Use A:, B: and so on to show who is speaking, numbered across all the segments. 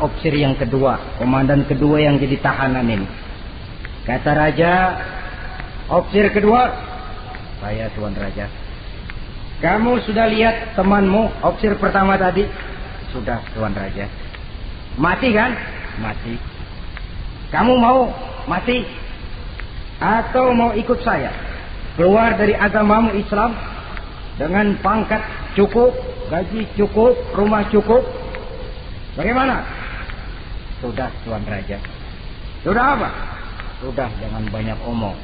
A: opsir yang kedua, komandan kedua yang jadi tahanan ini. Kata raja, opsir kedua, saya Tuan Raja. Kamu sudah lihat temanmu, opsir pertama tadi? Sudah Tuan Raja. Mati kan? Mati. Kamu mau mati? Atau mau ikut saya? Keluar dari agamamu Islam dengan pangkat cukup, gaji cukup, rumah cukup. Bagaimana? Sudah Tuan Raja. Sudah apa? Sudah, jangan banyak omong.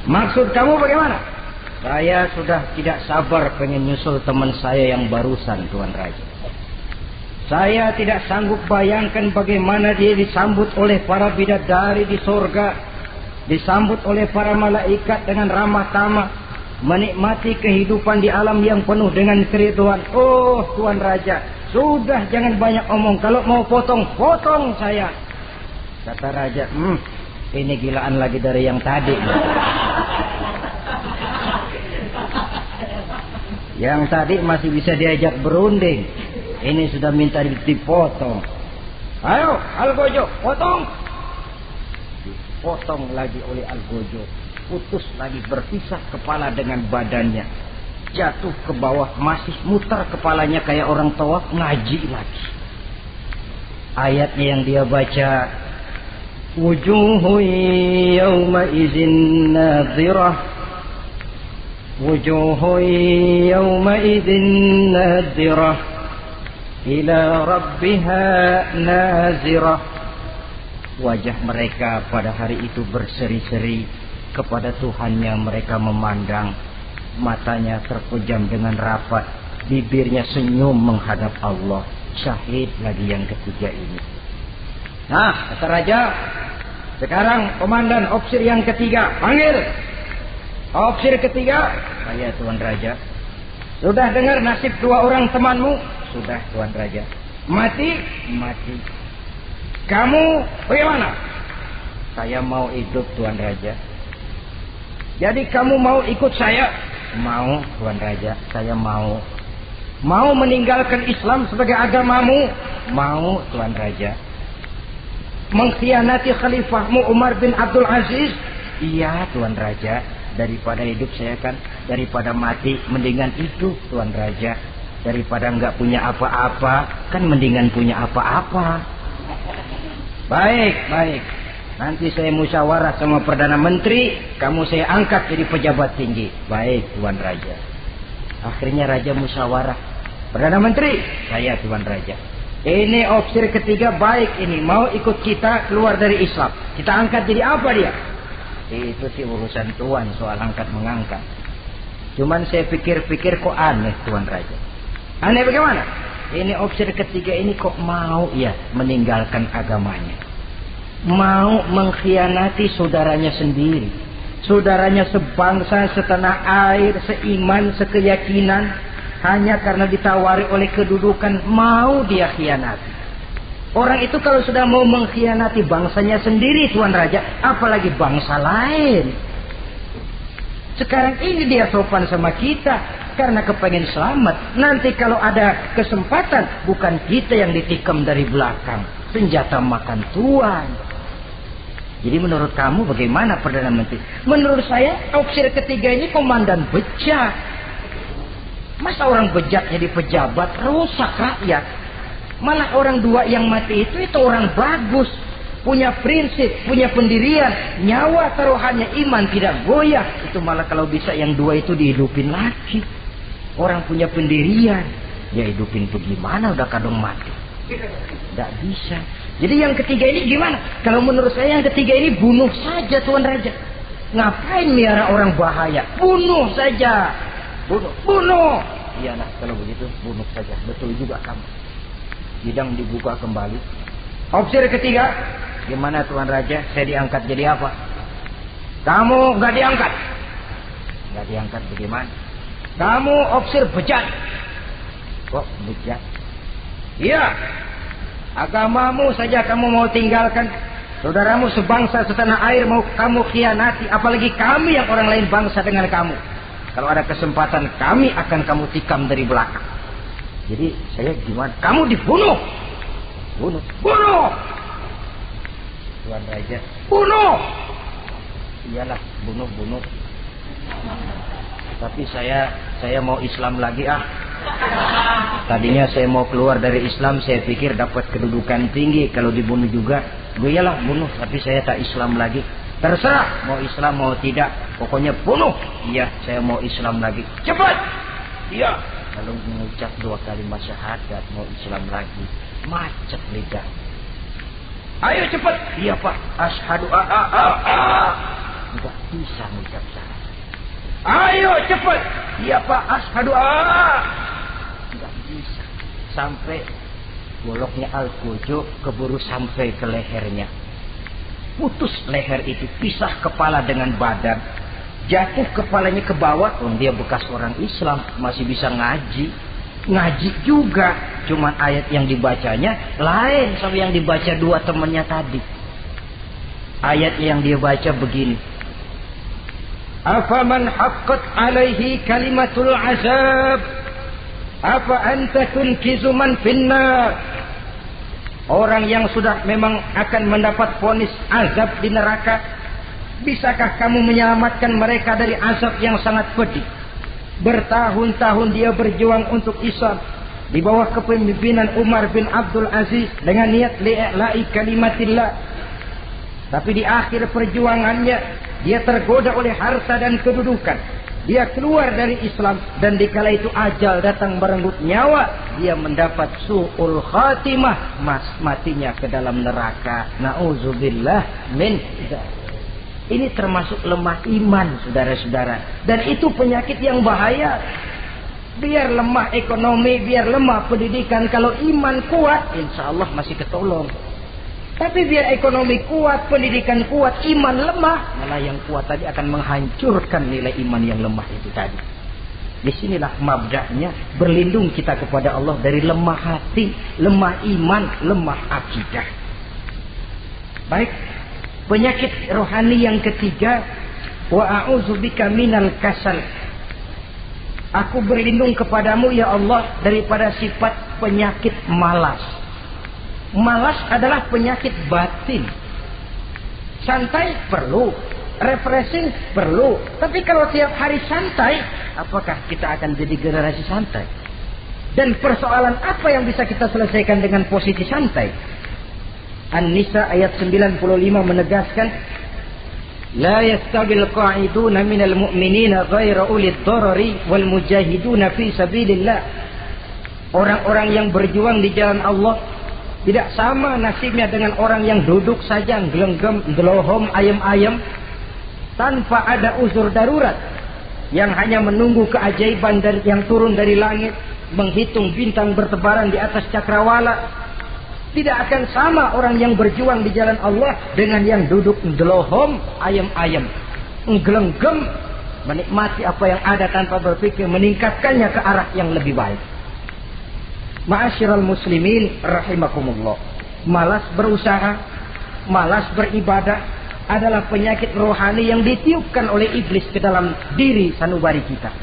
A: Maksud kamu bagaimana? Saya sudah tidak sabar pengen nyusul teman saya yang barusan Tuan Raja. Saya tidak sanggup bayangkan bagaimana dia disambut oleh para bidadari di surga, disambut oleh para malaikat dengan ramah tamah, menikmati kehidupan di alam yang penuh dengan keriduan. Oh Tuan Raja, sudah jangan banyak omong. Kalau mau potong saya. Kata Raja, ini gilaan lagi dari yang tadi. Yang tadi masih bisa diajak berunding, ini sudah minta dipotong. Ayo Algojo, potong. Dipotong lagi oleh Algojo. Putus lagi, berpisah kepala dengan badannya. Jatuh ke bawah, masih muter kepalanya kayak orang tawaf, ngaji lagi. Ayatnya yang dia baca, wujuhu yawma izin nadhirah, wujuhu yawma izin nadhirah, ila rabbiha nazirah. Wajah mereka pada hari itu berseri-seri, kepada Tuhannya mereka memandang, matanya terpejam dengan rapat, bibirnya senyum menghadap Allah. Syahid lagi yang ketiga ini. Nah, kata Raja, sekarang komandan opsir yang ketiga, panggil. Opsir ketiga, saya Tuan Raja. Sudah dengar nasib dua orang temanmu? Sudah Tuan Raja. Mati? Mati. Kamu bagaimana? Saya mau hidup Tuan Raja. Jadi kamu mau ikut saya? Mau Tuan Raja, saya mau. Mau meninggalkan Islam sebagai agamamu? Mau Tuan Raja. Mengkhianati khalifahmu Umar bin Abdul Aziz? Iya Tuan Raja. Daripada hidup saya kan, daripada mati mendingan hidup Tuan Raja. Daripada enggak punya apa-apa, kan mendingan punya apa-apa. Baik, baik. Nanti saya musyawarah sama Perdana Menteri, kamu saya angkat jadi pejabat tinggi. Baik Tuan Raja. Akhirnya Raja musyawarah. Perdana Menteri, saya Tuan Raja. Ini opsir ketiga baik ini, mau ikut kita keluar dari Islam. Kita angkat jadi apa dia? Itu sih urusan Tuan soal angkat mengangkat. Cuman saya pikir-pikir kok aneh Tuan Raja. Aneh bagaimana? Ini opsir ketiga ini kok mau ya meninggalkan agamanya. Mau mengkhianati saudaranya sendiri. Saudaranya sebangsa, setanah air, seiman, sekeyakinan. Hanya karena ditawari oleh kedudukan, mau dia khianati. Orang itu kalau sudah mau mengkhianati bangsanya sendiri Tuan Raja, apalagi bangsa lain. Sekarang ini dia sopan sama kita karena kepengen selamat. Nanti kalau ada kesempatan, bukan kita yang ditikam dari belakang. Senjata makan Tuan. Jadi menurut kamu bagaimana Perdana Menteri? Menurut saya opsir ketiga ini komandan bejat. Masa orang bejat jadi pejabat, rusak rakyat. Malah orang dua yang mati itu orang bagus. Punya prinsip, punya pendirian. Nyawa taruhannya iman tidak goyah. Itu malah kalau bisa yang dua itu dihidupin lagi. Orang punya pendirian. Ya hidupin tuh gimana udah kadang mati. Tidak bisa. Jadi yang ketiga ini gimana? Kalau menurut saya yang ketiga ini bunuh saja Tuan Raja. Ngapain miara orang bahaya? Bunuh saja. Bunuh. Iya nah kalau begitu bunuh saja. Betul juga kamu. Bidang dibuka kembali. Opsir ketiga. Gimana Tuan Raja? Saya diangkat jadi apa? Kamu nggak diangkat. Nggak diangkat bagaimana? Kamu opsir bejat. Kok bejat? Iya. Agamamu saja kamu mau tinggalkan. Saudaramu sebangsa setanah air mau kamu khianati. Apalagi kami yang orang lain bangsa dengan kamu. Kalau ada kesempatan kami akan kamu tikam dari belakang. Jadi saya gimana? Kamu dibunuh. Bunuh. Bunuh. Tuan Raja. Bunuh. Iyalah, bunuh. Tapi saya mau Islam lagi ah. Tadinya saya mau keluar dari Islam, saya pikir dapat kedudukan tinggi kalau dibunuh juga. Iyalah bunuh, tapi saya tak Islam lagi. Terserah mau Islam mau tidak, pokoknya bunuh. Iya, saya mau Islam lagi. Cepat. Iya. Lalu mengucap 2 kalimat syahadat, mau Islam lagi. Macet lidah. Ayo cepat. Iya Pak. Asyhadu enggak bisa mengucap syahadat. Ayo cepat. Iya Pak. Asyhadu enggak bisa. Sampai goloknya al-kujo keburu sampai ke lehernya. Putus leher itu, pisah kepala dengan badan, jatuh kepalanya ke bawah. Dia bekas orang Islam, masih bisa ngaji juga, cuman ayat yang dibacanya lain sama yang dibaca 2 temannya tadi. Ayat yang dia baca begini, afaman haqqat alaihi kalimatul azab afa anta tunkizu man finnar. Orang yang sudah memang akan mendapat vonis azab di neraka, bisakah kamu menyelamatkan mereka dari azab yang sangat pedih? Bertahun-tahun dia berjuang untuk Islam di bawah kepemimpinan Umar bin Abdul Aziz dengan niat li'la'i kalimatillah. Tapi di akhir perjuangannya dia tergoda oleh harta dan kedudukan. Dia keluar dari Islam, dan dikala itu ajal datang merenggut nyawa, dia mendapat su'ul khatimah, matinya ke dalam neraka. Na'udzubillah min dzalik. Ini termasuk lemah iman, saudara-saudara, dan itu penyakit yang bahaya. Biar lemah ekonomi, biar lemah pendidikan, kalau iman kuat, insya Allah masih ketolong. Tapi biar ekonomi kuat, pendidikan kuat, iman lemah, malah yang kuat tadi akan menghancurkan nilai iman yang lemah itu tadi. Disinilah mabda'nya, berlindung kita kepada Allah dari lemah hati, lemah iman, lemah akidah. Baik, penyakit rohani yang ketiga, wa a'udzubika minal kasal. Aku berlindung kepadamu ya Allah daripada sifat penyakit malas. Malas adalah penyakit batin. Santai perlu, refreshing perlu. Tapi kalau tiap hari santai, apakah kita akan jadi generasi santai? Dan persoalan apa yang bisa kita selesaikan dengan posisi santai? An-Nisa ayat 95 menegaskan, la yastabil qa'iduna minal mu'minina ghaira ulid darari wal mujahiduna fi sabilillah. Orang-orang yang berjuang di jalan Allah tidak sama nasibnya dengan orang yang duduk saja gelenggam, gelohom, ayam-ayam tanpa ada uzur darurat, yang hanya menunggu keajaiban yang turun dari langit, menghitung bintang bertebaran di atas cakrawala. Tidak akan sama orang yang berjuang di jalan Allah dengan yang duduk gelohom, ayam-ayam, gelenggam, menikmati apa yang ada tanpa berpikir meningkatkannya ke arah yang lebih baik. Ma'asyiral muslimin rahimakumullah. Malas berusaha, malas beribadah adalah penyakit rohani yang ditiupkan oleh iblis ke dalam diri sanubari kita.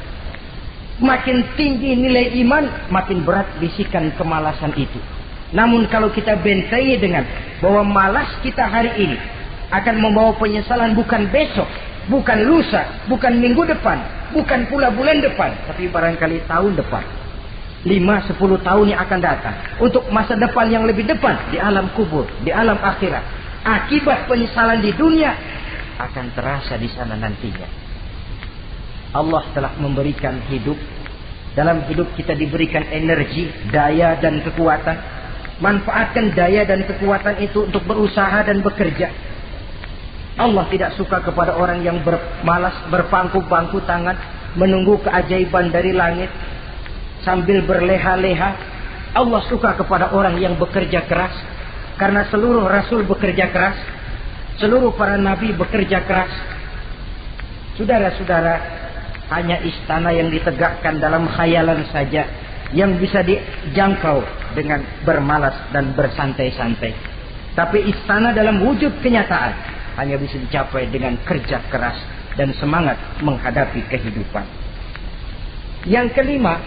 A: Makin tinggi nilai iman, makin berat bisikan kemalasan itu. Namun kalau kita bentengi dengan bahwa malas kita hari ini akan membawa penyesalan bukan besok, bukan lusa, bukan minggu depan, bukan pula bulan depan, tapi barangkali tahun depan, 5-10 tahun yang akan datang, untuk masa depan yang lebih depan di alam kubur, di alam akhirat. Akibat penyesalan di dunia akan terasa di sana nantinya. Allah telah memberikan hidup. Dalam hidup kita diberikan energi, daya dan kekuatan. Manfaatkan daya dan kekuatan itu untuk berusaha dan bekerja. Allah tidak suka kepada orang yang bermalas, berpangku-pangku tangan, menunggu keajaiban dari langit sambil berleha-leha. Allah suka kepada orang yang bekerja keras, karena seluruh rasul bekerja keras, seluruh para nabi bekerja keras. Saudara-saudara, hanya istana yang ditegakkan dalam khayalan saja yang bisa dijangkau dengan bermalas dan bersantai-santai. Tapi istana dalam wujud kenyataan hanya bisa dicapai dengan kerja keras dan semangat menghadapi kehidupan. Yang kelima,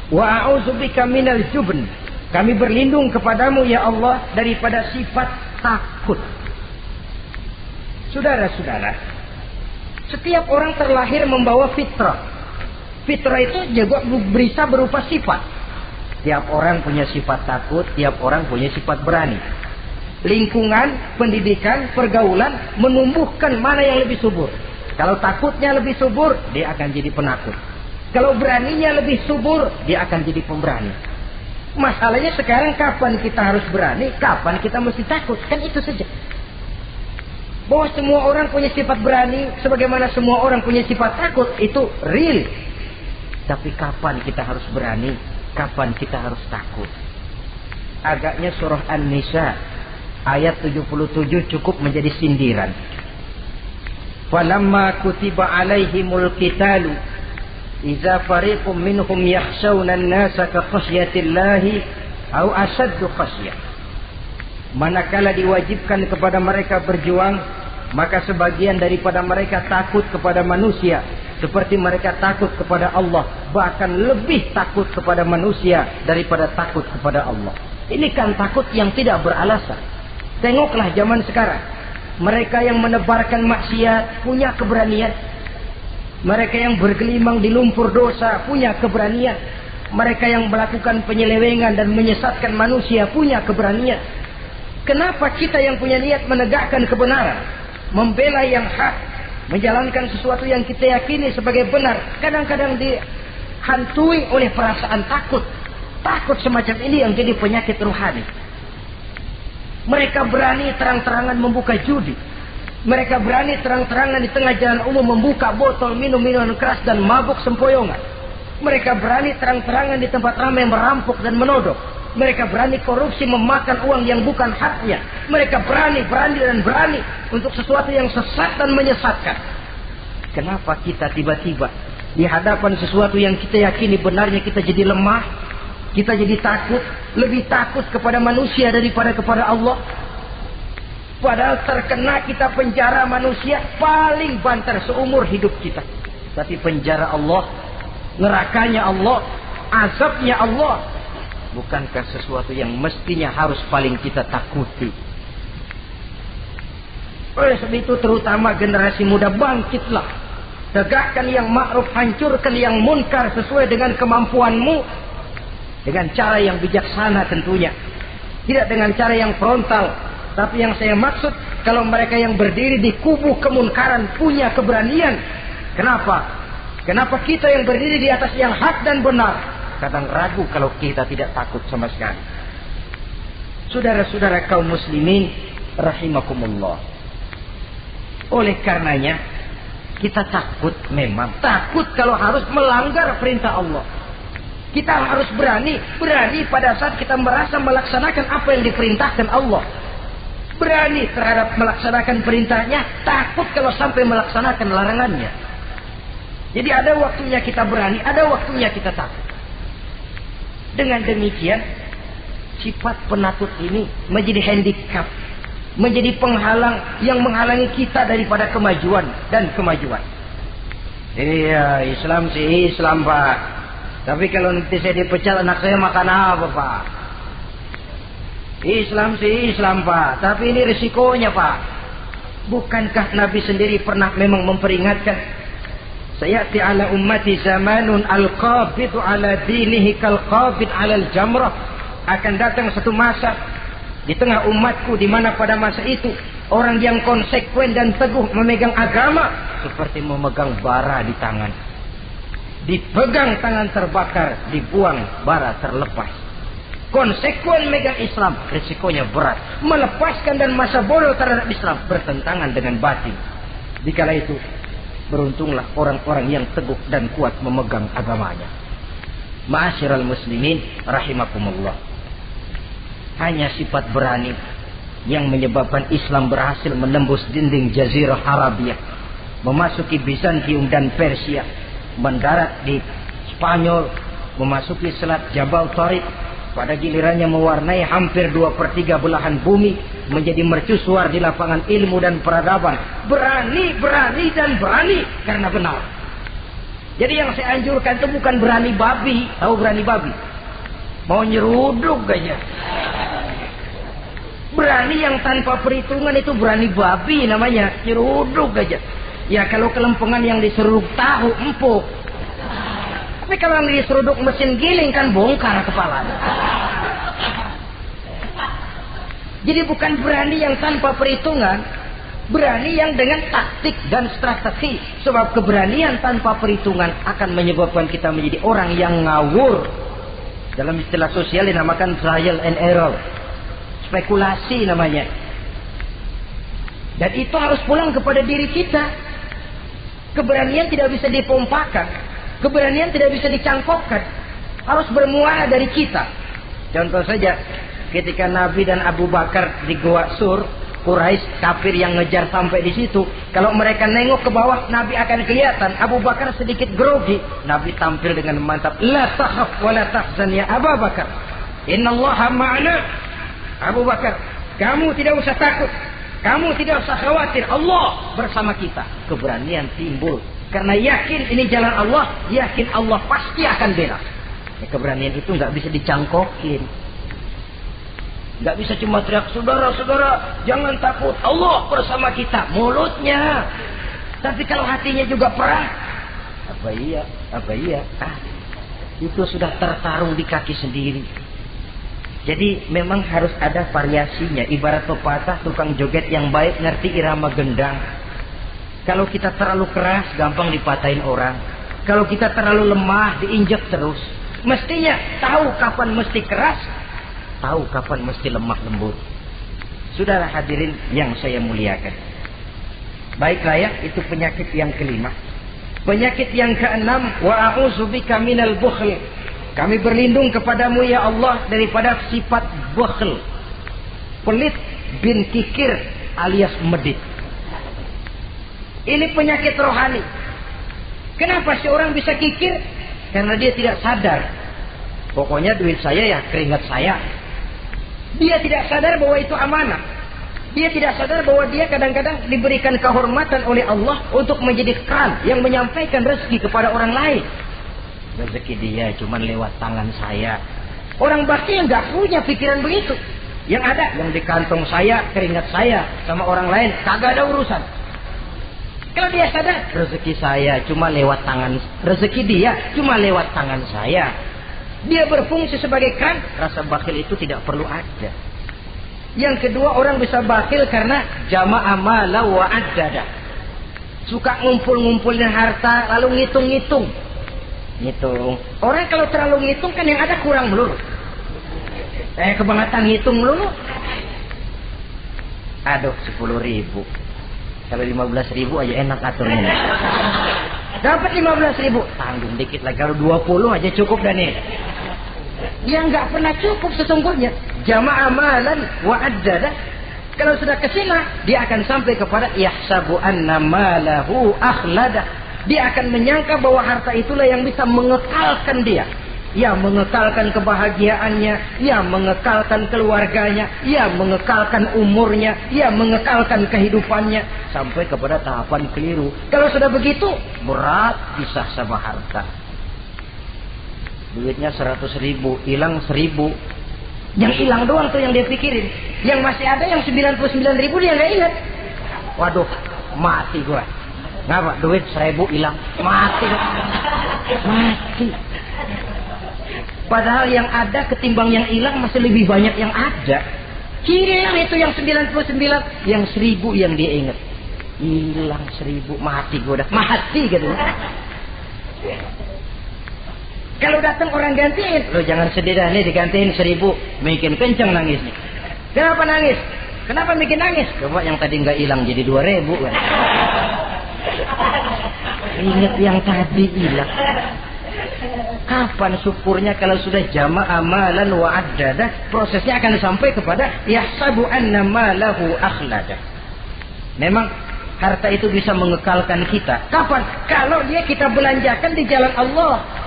A: wa a'udzubika minal jubn. Kami berlindung kepadamu ya Allah daripada sifat takut. Saudara-saudara, setiap orang terlahir membawa fitrah. Fitrah itu juga bisa berupa sifat. Tiap orang punya sifat takut, tiap orang punya sifat berani. Lingkungan, pendidikan, pergaulan menumbuhkan mana yang lebih subur. Kalau takutnya lebih subur, dia akan jadi penakut. Kalau beraninya lebih subur, dia akan jadi pemberani. Masalahnya sekarang kapan kita harus berani, kapan kita mesti takut. Kan itu saja. Bahwa semua orang punya sifat berani, sebagaimana semua orang punya sifat takut, itu real. Tapi kapan kita harus berani, kapan kita harus takut. Agaknya surah An-Nisa ayat 77 cukup menjadi sindiran. Falamma kutiba alaihimul qitalu idza fariqum minhum yakhshawna an-nasa ka khasyatillahi aw ashaddu khasyah. Manakala diwajibkan kepada mereka berjuang, maka sebagian daripada mereka takut kepada manusia seperti mereka takut kepada Allah, bahkan lebih takut kepada manusia daripada takut kepada Allah. Ini kan takut yang tidak beralasan. Tengoklah zaman sekarang. Mereka yang menebarkan maksiat punya keberanian. Mereka yang bergelimang di lumpur dosa punya keberanian. Mereka yang melakukan penyelewengan dan menyesatkan manusia punya keberanian. Kenapa kita yang punya niat menegakkan kebenaran, membela yang hak, menjalankan sesuatu yang kita yakini sebagai benar, kadang-kadang dihantui oleh perasaan takut. Takut semacam ini yang jadi penyakit rohani. Mereka berani terang-terangan membuka judi. Mereka berani terang-terangan di tengah jalan umum membuka botol minum-minuman keras dan mabuk sempoyongan. Mereka berani terang-terangan di tempat ramai merampok dan menodong. Mereka berani korupsi, memakan uang yang bukan haknya. Mereka berani untuk sesuatu yang sesat dan menyesatkan. Kenapa kita tiba-tiba di hadapan sesuatu yang kita yakini benarnya kita jadi lemah? Kita jadi takut, lebih takut kepada manusia daripada kepada Allah. Padahal terkena kita penjara manusia paling banter seumur hidup kita. Tapi penjara Allah, nerakanya Allah, azabnya Allah, bukankah sesuatu yang mestinya harus paling kita takuti? Oleh sebab itu terutama generasi muda, bangkitlah. Tegakkan yang ma'ruf, hancurkan yang munkar sesuai dengan kemampuanmu. Dengan cara yang bijaksana tentunya. Tidak dengan cara yang frontal. Tapi yang saya maksud, kalau mereka yang berdiri di kubu kemunkaran punya keberanian. Kenapa? Kenapa kita yang berdiri di atas yang hak dan benar kadang ragu kalau kita tidak takut sama sekali? Saudara-saudara kaum muslimin rahimakumullah. Oleh karenanya kita takut, memang takut kalau harus melanggar perintah Allah. Kita harus berani pada saat kita merasa melaksanakan apa yang diperintahkan Allah. Berani terhadap melaksanakan perintahnya, takut kalau sampai melaksanakan larangannya. Jadi ada waktunya kita berani, ada waktunya kita takut. Dengan demikian, sifat penakut ini menjadi handicap, menjadi penghalang yang menghalangi kita daripada kemajuan dan kemajuan. Iya, Islam sih Islam, Pak. Tapi kalau nanti saya dipecat, anak saya makan apa, Pak? Islam sih Islam, Pak. Tapi ini risikonya, Pak. Bukankah Nabi sendiri pernah memang memperingatkan? Sayati ala ummati zamanun al-qabidu ala dinihi kal-qabid ala al-jamrah. Akan datang satu masa di tengah umatku di mana pada masa itu orang yang konsekuen dan teguh memegang agama seperti memegang bara di tangan. Dipegang tangan terbakar, dibuang bara terlepas. Konsekuen megang Islam, risikonya berat. Melepaskan dan masa bodoh terhadap Islam bertentangan dengan batin. Dikala itu, beruntunglah orang-orang yang teguh dan kuat memegang agamanya. Ma'asyiral muslimin rahimakumullah. Hanya sifat berani yang menyebabkan Islam berhasil menembus dinding Jazirah Arabia, memasuki Bizantium dan Persia, mendarat di Spanyol, memasuki Selat Jabal Tariq, pada gilirannya mewarnai hampir 2/3 belahan bumi, menjadi mercusuar di lapangan ilmu dan peradaban. Berani karena benar. Jadi yang saya anjurkan itu bukan berani babi. Tahu berani babi? Mau nyeruduk aja. Berani yang tanpa perhitungan itu berani babi namanya. Nyeruduk aja. Ya kalau kelempengan yang diseruduk tahu empuk. Tapi kalau yang diseruduk mesin giling kan bongkar kepala. Jadi bukan berani yang tanpa perhitungan. Berani yang dengan taktik dan strategi. Sebab keberanian tanpa perhitungan akan menyebabkan kita menjadi orang yang ngawur. Dalam istilah sosial dinamakan trial and error. Spekulasi namanya. Dan itu harus pulang kepada diri kita. Keberanian tidak bisa dipompakan. Keberanian tidak bisa dicangkokkan. Harus bermuara dari kita. Contoh saja, ketika Nabi dan Abu Bakar di Gua Sur, Quraisy kafir yang ngejar sampai di situ. Kalau mereka nengok ke bawah, Nabi akan kelihatan. Abu Bakar sedikit grogi. Nabi tampil dengan mantap. La takhaf wa la tahzan ya Abu Bakar. Innallaha ma'ana. Abu Bakar, kamu tidak usah takut. Kamu tidak usah khawatir. Allah bersama kita. Keberanian timbul. Karena yakin ini jalan Allah. Yakin Allah pasti akan bela. Ya, keberanian itu nggak bisa dicangkokin. Nggak bisa cuma teriak, saudara-saudara, jangan takut, Allah bersama kita. Mulutnya. Tapi kalau hatinya juga perang. Apa iya? Itu sudah tertarung di kaki sendiri. Jadi memang harus ada variasinya. Ibarat pepatah, tukang joget yang baik ngerti irama gendang. Kalau kita terlalu keras, gampang dipatahin orang. Kalau kita terlalu lemah, diinjek terus. Mestinya tahu kapan mesti keras, tahu kapan mesti lemah lembut. Saudara hadirin yang saya muliakan. Baiklah ya, itu penyakit yang kelima. Penyakit yang keenam, wa a'udzubika minal bukhl. Kami berlindung kepadamu ya Allah daripada sifat bukhl. Pelit bin kikir alias medit. Ini penyakit rohani. Kenapa sih orang bisa kikir? Karena dia tidak sadar. Pokoknya duit saya ya keringat saya. Dia tidak sadar bahwa itu amanah. Dia tidak sadar bahwa dia kadang-kadang diberikan kehormatan oleh Allah untuk menjadi keran yang menyampaikan rezeki kepada orang lain. Rezeki dia cuma lewat tangan saya. Orang bakti yang gak punya pikiran begitu. Yang ada yang di kantong saya, keringat saya sama orang lain kagak ada urusan. Kalau dia sadar rezeki saya cuma lewat tangan, rezeki dia cuma lewat tangan saya. Dia berfungsi sebagai keran, rasa bakhil itu tidak perlu ada. Yang kedua, orang bisa bakhil karena jama'a mala wa addada. Suka ngumpul-ngumpulin harta lalu ngitung-ngitung. Ngitung. Orang kalau terlalu ngitung kan yang ada kurang melulu. Kebangetan ngitung melulu. Aduh, 10.000. Kalau 15.000 aja enak aturnya. Dapat 15.000, tanggung dikit lagi. Kalau 20 aja cukup dah nih. Yang nggak pernah cukup sesungguhnya. Jama'a malan wa addada. Kalau sudah kesina, dia akan sampai kepada yahsabu anna malahu akhlada. Dia akan menyangka bahwa harta itulah yang bisa mengekalkan dia. Ya mengekalkan kebahagiaannya, ya mengekalkan keluarganya, ya mengekalkan umurnya, ya mengekalkan kehidupannya. Sampai kepada tahapan keliru. Kalau sudah begitu, berat pisah sama harta. Duitnya 100.000, hilang 1.000. Yang hilang doang tuh yang dia pikirin. Yang masih ada yang 99.000 dia nggak ingat. Waduh, mati gua. Ngapa? Duit 1.000 hilang, mati. Mati. Padahal yang ada ketimbang yang hilang masih lebih banyak yang ada. Hilang itu yang 99, yang 1.000 yang dia ingat. Hilang 1.000, mati gua udah. Mati gitu. Kalau datang orang gantiin, lo jangan sedih dah nih digantiin 1.000, bikin kenceng nangisnya. Kenapa nangis? Kenapa bikin nangis? Coba yang tadi nggak hilang jadi 2.000 kan. Ingat yang tadi hilang. Kapan syukurnya kalau sudah jama'a malan wa addada, prosesnya akan sampai kepada yahsabu anna malahu akhlada. Memang harta itu bisa mengekalkan kita. Kapan? Kalau dia kita belanjakan di jalan Allah.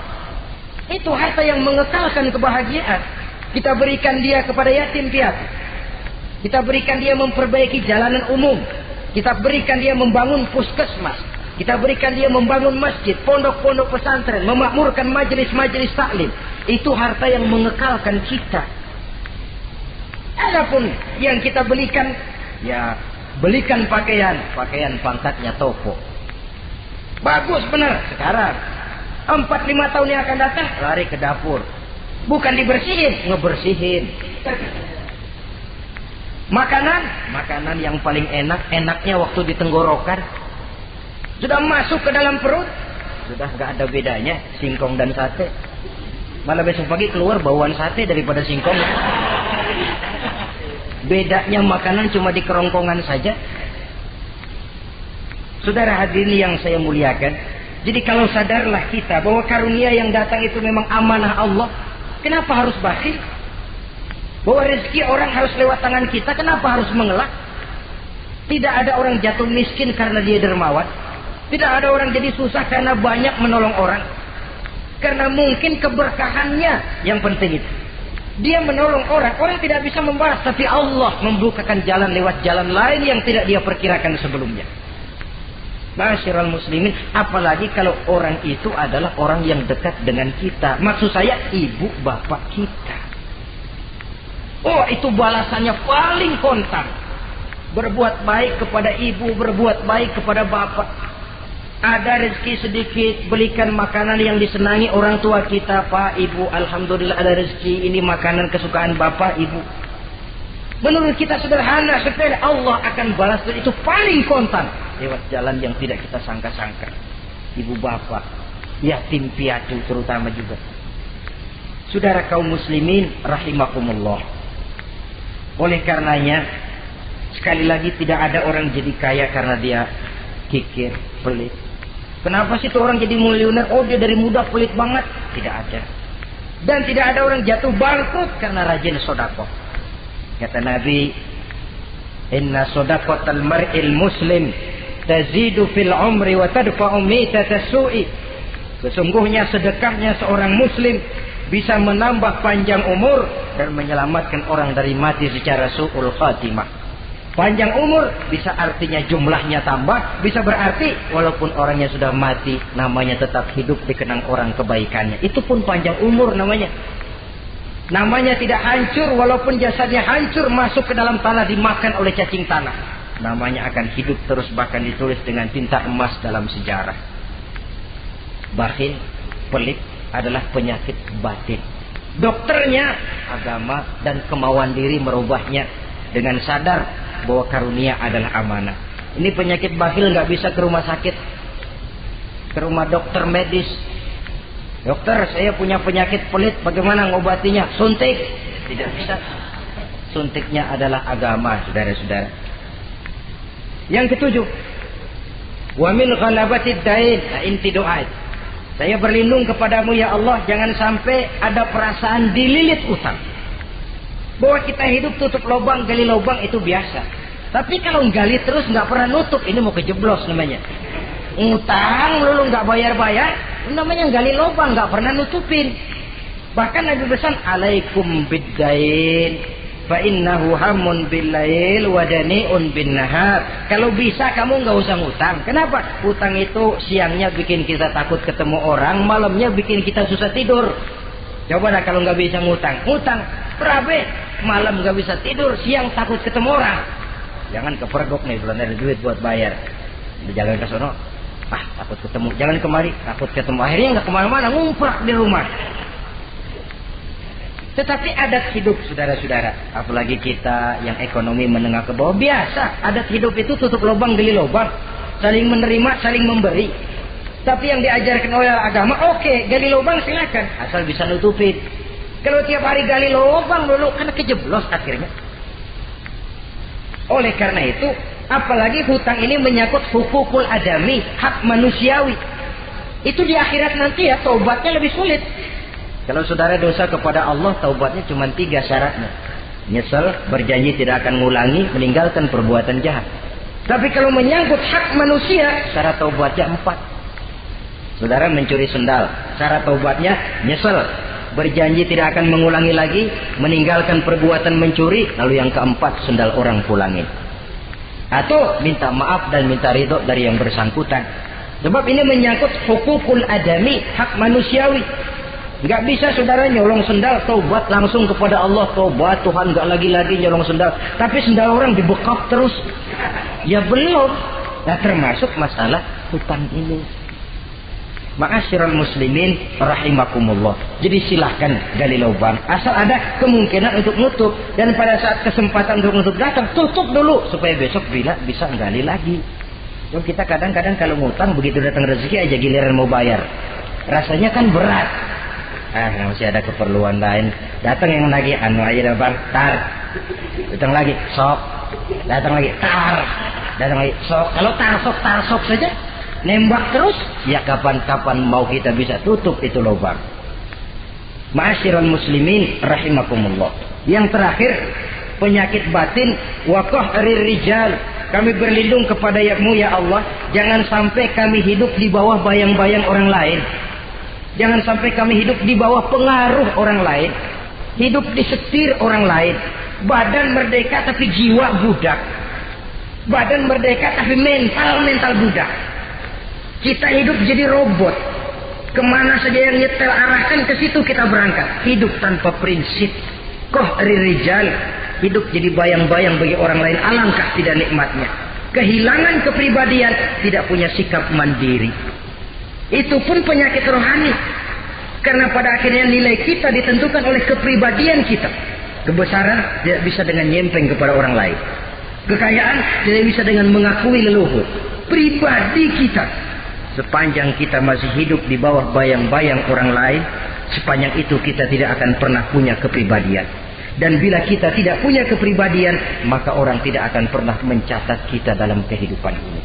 A: Itu harta yang mengekalkan kebahagiaan. Kita berikan dia kepada yatim piatu. Kita berikan dia memperbaiki jalanan umum. Kita berikan dia membangun puskesmas. Kita berikan dia membangun masjid, pondok-pondok pesantren, memakmurkan majelis-majelis taklim. Itu harta yang mengekalkan kita. Adapun yang kita belikan, ya belikan pakaian pangkatnya toko. Bagus benar. Sekarang 4-5 tahun yang akan datang lari ke dapur. Bukan dibersihin, ngebersihin. Makanan yang paling enaknya waktu di tenggorokan. Sudah masuk ke dalam perut, sudah gak ada bedanya singkong dan sate. Malah besok pagi keluar bauan sate daripada singkong. Bedanya makanan cuma di kerongkongan saja. Saudara hadirin yang saya muliakan, jadi kalau sadarlah kita bahwa karunia yang datang itu memang amanah Allah, kenapa harus bakhil? Bahwa rezeki orang harus lewat tangan kita, kenapa harus mengelak? Tidak ada orang jatuh miskin karena dia dermawan. Tidak ada orang jadi susah karena banyak menolong orang. Karena mungkin keberkahannya yang penting itu. Dia menolong orang tidak bisa membalas, tapi Allah membukakan jalan lewat jalan lain yang tidak dia perkirakan sebelumnya. Ma'asyiral muslimin, apalagi kalau orang itu adalah orang yang dekat dengan kita. Maksud saya ibu bapak kita. Oh, itu balasannya paling kontan. Berbuat baik kepada ibu, berbuat baik kepada bapak. Ada rezeki sedikit, belikan makanan yang disenangi orang tua kita. Pak, ibu, alhamdulillah ada rezeki, ini makanan kesukaan bapak, ibu. Menurut kita sederhana, sepele, Allah akan balas itu paling kontan lewat jalan yang tidak kita sangka-sangka. Ibu bapak, yatim piatu terutama juga. Saudara kaum muslimin rahimakumullah. Oleh karenanya, sekali lagi tidak ada orang jadi kaya karena dia kikir, pelit. Kenapa sih tuh orang jadi miliuner? Oh, dia dari muda pelit banget. Tidak ada. Dan tidak ada orang jatuh bangkrut karena rajin sedekah. Kata Nabi, inna sadaqatal mar'il muslim tazidu fil umri wa tadfa'u mitatas su'i. Sesungguhnya sedekahnya seorang muslim bisa menambah panjang umur dan menyelamatkan orang dari mati secara su'ul khatimah. Panjang umur bisa artinya jumlahnya tambah, bisa berarti walaupun orangnya sudah mati, namanya tetap hidup dikenang orang kebaikannya. Itu pun panjang umur namanya. Namanya tidak hancur walaupun jasadnya hancur, masuk ke dalam tanah dimakan oleh cacing tanah. Namanya akan hidup terus, bahkan ditulis dengan tinta emas dalam sejarah. Bakhil, pelit adalah penyakit batin. Dokternya agama dan kemauan diri merubahnya dengan sadar bahwa karunia adalah amanah. Ini penyakit bakhil nggak bisa ke rumah sakit, ke rumah dokter medis. Dokter, saya punya penyakit pelit, bagaimana ngobatinya? Suntik. Tidak bisa. Suntiknya adalah agama, saudara-saudara. Yang ketujuh, wa min ghalabatid dain, inti doa. Saya berlindung kepadamu ya Allah, jangan sampai ada perasaan dililit utang. Bahwa kita hidup tutup lubang, gali lubang itu biasa. Tapi kalau gali terus nggak pernah nutup, ini mau kejeblos namanya. Ngutang lalu nggak bayar-bayar, namanya gali lubang, nggak pernah nutupin. Bahkan Nabi pesan, alaikum biddain, fa innahu hamun billail wa dani'un bin nahar. Kalau bisa kamu nggak usah ngutang. Kenapa? Utang itu siangnya bikin kita takut ketemu orang, malamnya bikin kita susah tidur. Coba dah kalau nggak bisa ngutang, berabe, malam nggak bisa tidur, siang takut ketemu orang. Jangan kepergok nih, belum ada duit buat bayar. Jangan ke sono, takut ketemu. Jangan kemari, takut ketemu. Akhirnya nggak kemana-mana, ngumprak di rumah. Tetapi adat hidup, saudara-saudara, apalagi kita yang ekonomi menengah ke bawah, biasa. Adat hidup itu tutup lubang, gali lubang, saling menerima, saling memberi. Tapi yang diajarkan oleh agama, oke, gali lubang silakan, asal bisa nutupin. Kalau tiap hari gali lubang dulu, kan kejeblos akhirnya. Oleh karena itu, apalagi hutang ini menyangkut hukukul adami, hak manusiawi. Itu di akhirat nanti ya, taubatnya lebih sulit. Kalau saudara dosa kepada Allah, taubatnya cuma 3 syaratnya. Nyesel, berjanji tidak akan mengulangi, meninggalkan perbuatan jahat. Tapi kalau menyangkut hak manusia, syarat taubatnya 4. Saudara mencuri sendal, syarat taubatnya nyesel, berjanji tidak akan mengulangi lagi, meninggalkan perbuatan mencuri, lalu yang keempat, sendal orang pulangin. Atau minta maaf dan minta ridho dari yang bersangkutan. Sebab ini menyangkut hukukul adami, hak manusiawi. Nggak bisa saudara nyolong sendal, taubat langsung kepada Allah, taubat Tuhan, nggak lagi-lagi nyolong sendal. Tapi sendal orang dibekap terus. Ya belum. Nah, termasuk masalah hutang ini. Ma'asyiral muslimin rahimakumullah. Jadi silahkan gali lubang. Asal ada kemungkinan untuk nutup. Dan pada saat kesempatan untuk nutup datang, tutup dulu. Supaya besok bila bisa gali lagi. Jadi kita kadang-kadang kalau ngutang, begitu datang rezeki aja giliran mau bayar. Rasanya kan berat. Masih ada keperluan lain. Datang yang lagi, aja bang, tar. Datang lagi, sok. Datang lagi, tar. Datang lagi, sok. Kalau tar sok saja, nembak terus, ya kapan-kapan mau kita bisa tutup itu lubang. Ma'asyiral muslimin rahimakumullah. Yang terakhir, penyakit batin, waqah rijal. Kami berlindung kepada-Mu ya Allah, jangan sampai kami hidup di bawah bayang-bayang orang lain. Jangan sampai kami hidup di bawah pengaruh orang lain. Hidup disetir orang lain. Badan merdeka tapi jiwa budak. Badan merdeka tapi mental budak. Kita hidup jadi robot. Kemana saja yang nyetel arahkan, ke situ kita berangkat. Hidup tanpa prinsip. Qahri rijal. Hidup jadi bayang-bayang bagi orang lain. Alangkah tidak nikmatnya. Kehilangan kepribadian, tidak punya sikap mandiri. Itu pun penyakit rohani. Karena pada akhirnya nilai kita ditentukan oleh kepribadian kita. Kebesaran tidak bisa dengan nyempeng kepada orang lain. Kekayaan tidak bisa dengan mengakui leluhur. Pribadi kita, sepanjang kita masih hidup di bawah bayang-bayang orang lain, sepanjang itu kita tidak akan pernah punya kepribadian. Dan bila kita tidak punya kepribadian, maka orang tidak akan pernah mencatat kita dalam kehidupan ini.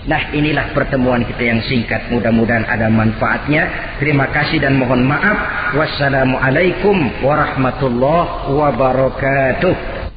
A: Nah, inilah pertemuan kita yang singkat. Mudah-mudahan ada manfaatnya. Terima kasih dan mohon maaf. Wassalamualaikum warahmatullahi wabarakatuh.